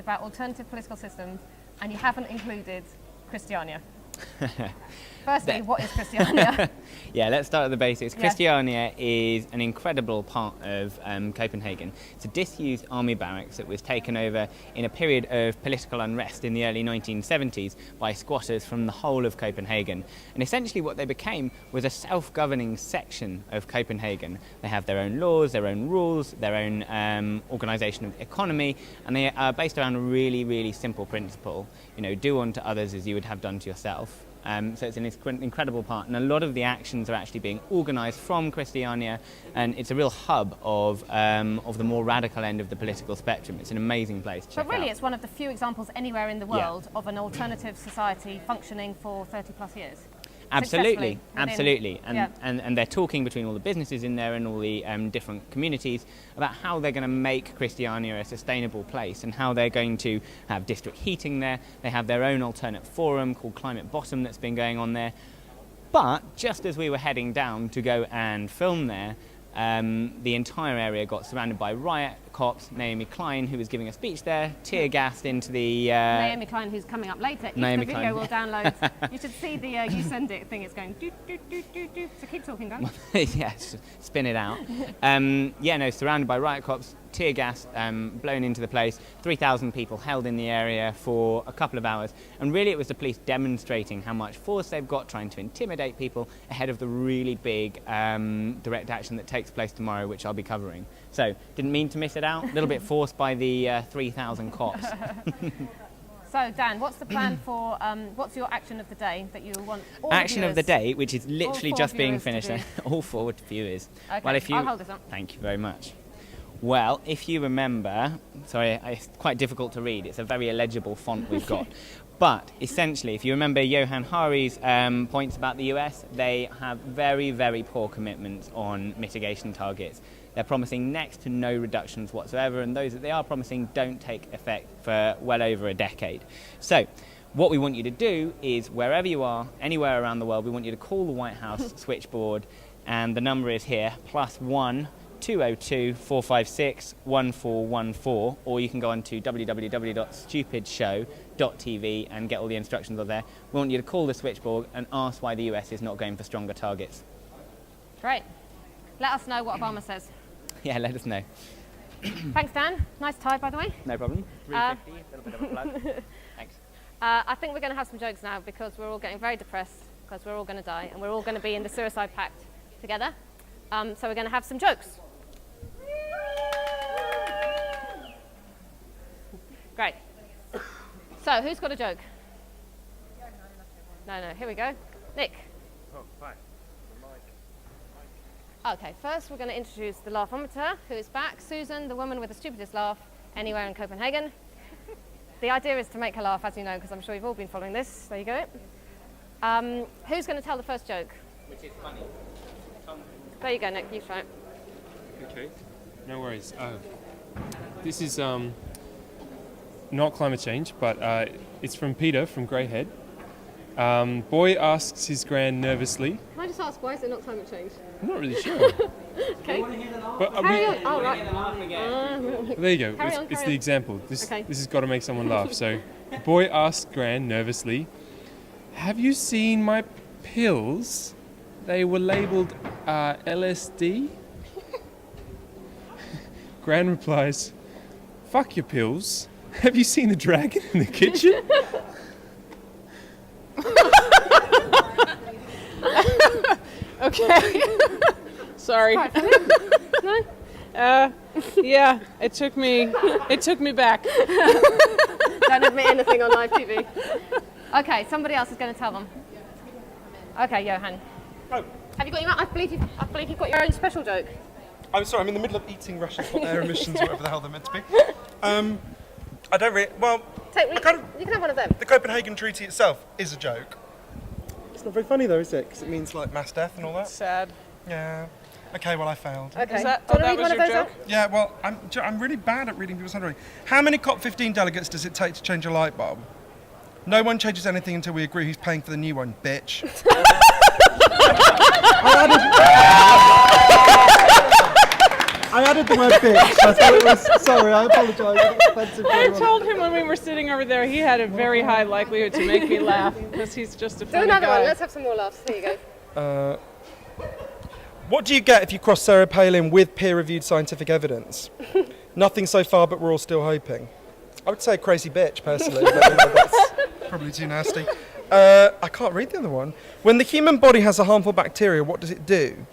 about alternative political systems, and you haven't included Christiania. Firstly, what is Christiania? Yeah, let's start at the basics. Yeah. Christiania is an incredible part of Copenhagen. It's a disused army barracks that was taken over in a period of political unrest in the early 1970s by squatters from the whole of Copenhagen. And essentially what they became was a self-governing section of Copenhagen. They have their own laws, their own rules, their own organisation of the economy, and they are based around a really, really simple principle. You know, do unto others as you would have done to yourself. So it's an incredible part, and a lot of the actions are actually being organised from Christiania, and it's a real hub of the more radical end of the political spectrum. It's an amazing place to check out. But really, it's one of the few examples anywhere in the world of an alternative society functioning for 30 plus years. Absolutely, absolutely. And they're talking between all the businesses in there and all the different communities about how they're going to make Christiania a sustainable place and how they're going to have district heating there. They have their own alternate forum called Climate Bottom that's been going on there. But just as we were heading down to go and film there, the entire area got surrounded by riot cops. Naomi Klein, who was giving a speech there, tear gassed into the... Naomi Klein, who's coming up later. If the video will download, you should see the you send it thing. It's going do do do do do. So keep talking, guys. Yes, spin it out. Surrounded by riot cops, tear gas blown into the place. 3,000 people held in the area for a couple of hours, and really it was the police demonstrating how much force they've got, trying to intimidate people ahead of the really big direct action that takes place tomorrow, which I'll be covering. So, didn't mean to miss it out. A little bit forced by the 3,000 cops. So, Dan, what's the plan for, what's your action of the day that you want all Action the of the day, which is literally just being finished. All 4 viewers. Okay, well, if you, I'll hold this up. Thank you very much. Well, if you remember, sorry, it's quite difficult to read. It's a very illegible font we've got. But essentially, if you remember Johan Hari's points about the US, they have very, very poor commitments on mitigation targets. They're promising next to no reductions whatsoever, and those that they are promising don't take effect for well over a decade. So what we want you to do is, wherever you are, anywhere around the world, we want you to call the White House switchboard, and the number is here, +1 202 456 1414, or you can go on to www.stupidshow.tv and get all the instructions on there. We want you to call the switchboard and ask why the US is not going for stronger targets. Great. Let us know what Obama says. Yeah, let us know. Thanks, Dan. Nice tie, by the way. No problem. 350, a little bit of a plug. Thanks. I think we're going to have some jokes now because we're all getting very depressed because we're all going to die and we're all going to be in the suicide pact together. So we're going to have some jokes. Great. So, who's got a joke? No, here we go. Nick. Oh, hi. Okay, first we're going to introduce the laughometer, who is back. Susan, the woman with the stupidest laugh anywhere in Copenhagen. The idea is to make her laugh, as you know, because I'm sure you've all been following this. There you go. Who's going to tell the first joke? Which is funny. There you go, Nick. You try it. Okay, no worries. This is not climate change, but it's from Peter from Greyhead. Boy asks his gran nervously. Can I just ask, why is it not climate change? I'm not really sure. Okay. But Carry on. Oh, right. There you go. Carry on. It's the example. This has got to make someone laugh. So, boy asked gran nervously, "Have you seen my pills? They were labelled LSD." Gran replies, "Fuck your pills. Have you seen the dragon in the kitchen?" Okay. Sorry. No? Yeah, it took me back. Don't admit anything on live TV. Okay, somebody else is going to tell them. Okay, Johan. Oh. Have you got your? I believe you've got your own special joke. I'm sorry, I'm in the middle of eating Russian hot air emissions, whatever the hell they're meant to be. I don't really. Well, You can have one of them. the Copenhagen Treaty itself is a joke. It's not very funny though, is it? Because it means like mass death and all that. Sad. Yeah. Okay, well I failed. Okay. Is that, Do you want that to read was one of your those joke? out? Yeah, well, I'm really bad at reading people's handwriting. How many COP15 delegates does it take to change a light bulb? No one changes anything until we agree who's paying for the new one, bitch. I added the word bitch. I thought it was. Sorry, I apologise. It's offensive. I told him when we were sitting over there he had a very high likelihood to make me laugh because he's just a Do funny another guy. one. Let's have some more laughs. Here you go. What do you get if you cross Sarah Palin with peer-reviewed scientific evidence? Nothing so far, but we're all still hoping. I would say crazy bitch, personally. But, that's probably too nasty. I can't read the other one. When the human body has a harmful bacteria, what does it do?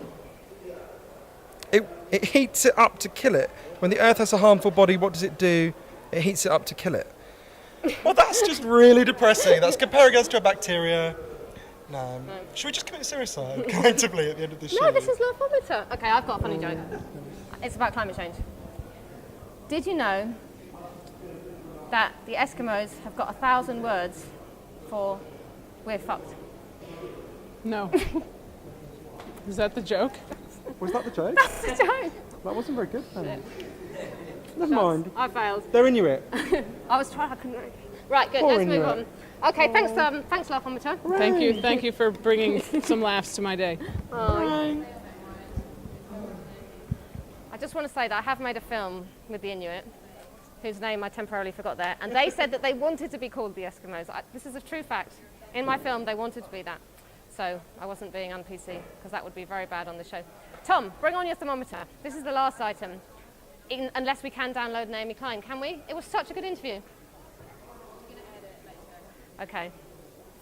It heats it up to kill it. When the Earth has a harmful body, what does it do? It heats it up to kill it. Well, that's just really depressing. That's comparing us to a bacteria. No. Should we just commit suicide, collectively, at the end of this show? No, this is Laughometer. Okay, I've got a funny joke. It's about climate change. Did you know that the Eskimos have got 1,000 words for we're fucked? No. Is that the joke? Was that the joke? That's the joke. That wasn't very good, then. Never mind. I failed. They're Inuit. I was trying. I couldn't. Right, good. Poor Let's move Inuit. on. Okay, thanks, Laughometer. Thank you for bringing some laughs to my day. I just want to say that I have made a film with the Inuit, whose name I temporarily forgot there, and they said that they wanted to be called the Eskimos. This is a true fact. In my film, they wanted to be that. So I wasn't being un-PC, because that would be very bad on the show. Tom, bring on your thermometer. This is the last item. Unless we can download Naomi Klein. Can we? It was such a good interview. Okay.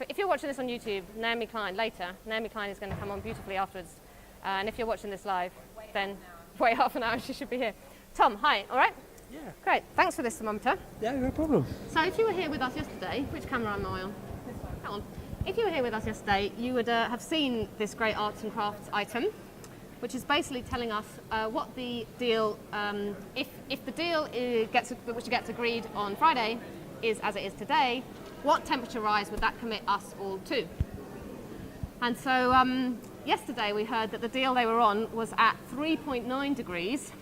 If you're watching this on YouTube, Naomi Klein later, Naomi Klein is going to come on beautifully afterwards. And if you're watching this live, then wait half an hour, she should be here. Tom, hi, all right? Yeah. Great, thanks for this thermometer. Yeah, no problem. So if you were here with us yesterday, which camera am I on? That one. If you were here with us yesterday, you would have seen this great arts and crafts item, which is basically telling us what the deal, if the deal which gets agreed on Friday is as it is today, what temperature rise would that commit us all to? And so yesterday we heard that the deal they were on was at 3.9 degrees,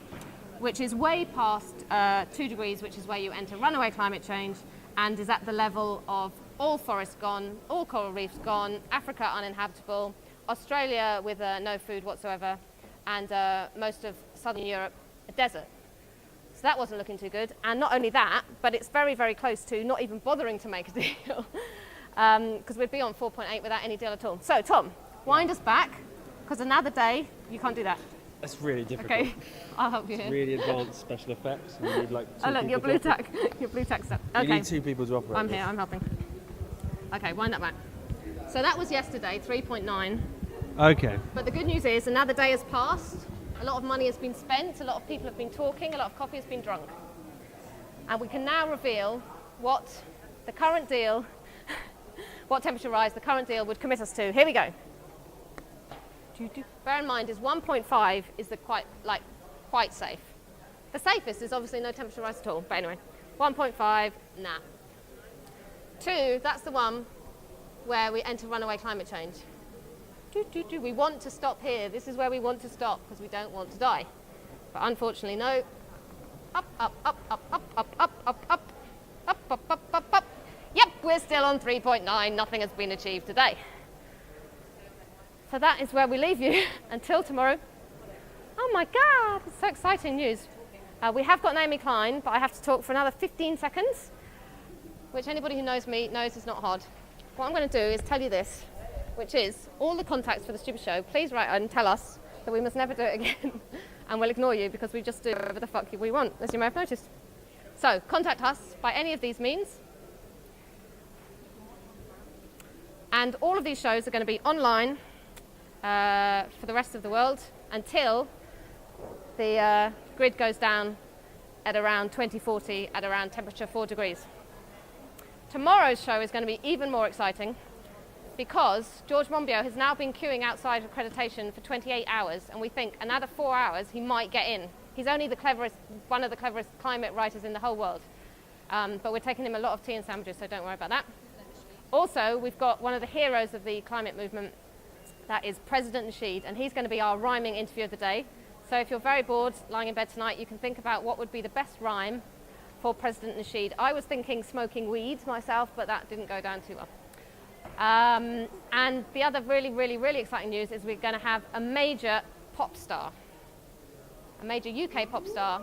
which is way past 2 degrees, which is where you enter runaway climate change, and is at the level of all forests gone, all coral reefs gone, Africa uninhabitable, Australia with no food whatsoever, and most of southern Europe a desert. So that wasn't looking too good. And not only that, but it's very, very close to not even bothering to make a deal, because we'd be on 4.8 without any deal at all. So Tom, wind us back, because another day you can't do that. That's really difficult. Okay, I'll help you here. Really advanced special effects. And you need like two Oh look, your people blue to operate. tack, your blue tack stuff. You Okay, need two people to operate. I'm this. here, I'm helping. Okay, wind that back. So that was yesterday, 3.9. Okay. But the good news is another day has passed. A lot of money has been spent. A lot of people have been talking. A lot of coffee has been drunk. And we can now reveal what the current deal, what temperature rise the current deal would commit us to. Here we go. Bear in mind, is 1.5 is the quite safe. The safest is obviously no temperature rise at all. But anyway, 1.5, nah. 2, that's the one where we enter runaway climate change. We want to stop here. This is where we want to stop because we don't want to die. But unfortunately, no. Up, up, up, up, up, up, up, up, up, up, up, up, up, up. Yep, we're still on 3.9. Nothing has been achieved today. So that is where we leave you until tomorrow. Oh my God, it's so exciting news. We have got Naomi Klein, but I have to talk for another 15 seconds, which anybody who knows me knows is not hard. What I'm going to do is tell you this, which is all the contacts for the stupid show, please write and tell us that we must never do it again. And we'll ignore you because we just do whatever the fuck we want, as you may have noticed. So contact us by any of these means. And all of these shows are going to be online for the rest of the world until the grid goes down at around 2040 at around temperature 4 degrees. Tomorrow's show is going to be even more exciting because George Monbiot has now been queuing outside accreditation for 28 hours, and we think another 4 hours he might get in. He's only the cleverest, one of the cleverest climate writers in the whole world. But we're taking him a lot of tea and sandwiches, so don't worry about that. Also, we've got one of the heroes of the climate movement, that is President Nasheed, and he's going to be our rhyming interview of the day. So if you're very bored lying in bed tonight, you can think about what would be the best rhyme for President Nasheed. I was thinking smoking weed myself, but that didn't go down too well. And the other really, really, really exciting news is we're going to have a major pop star. A major UK pop star.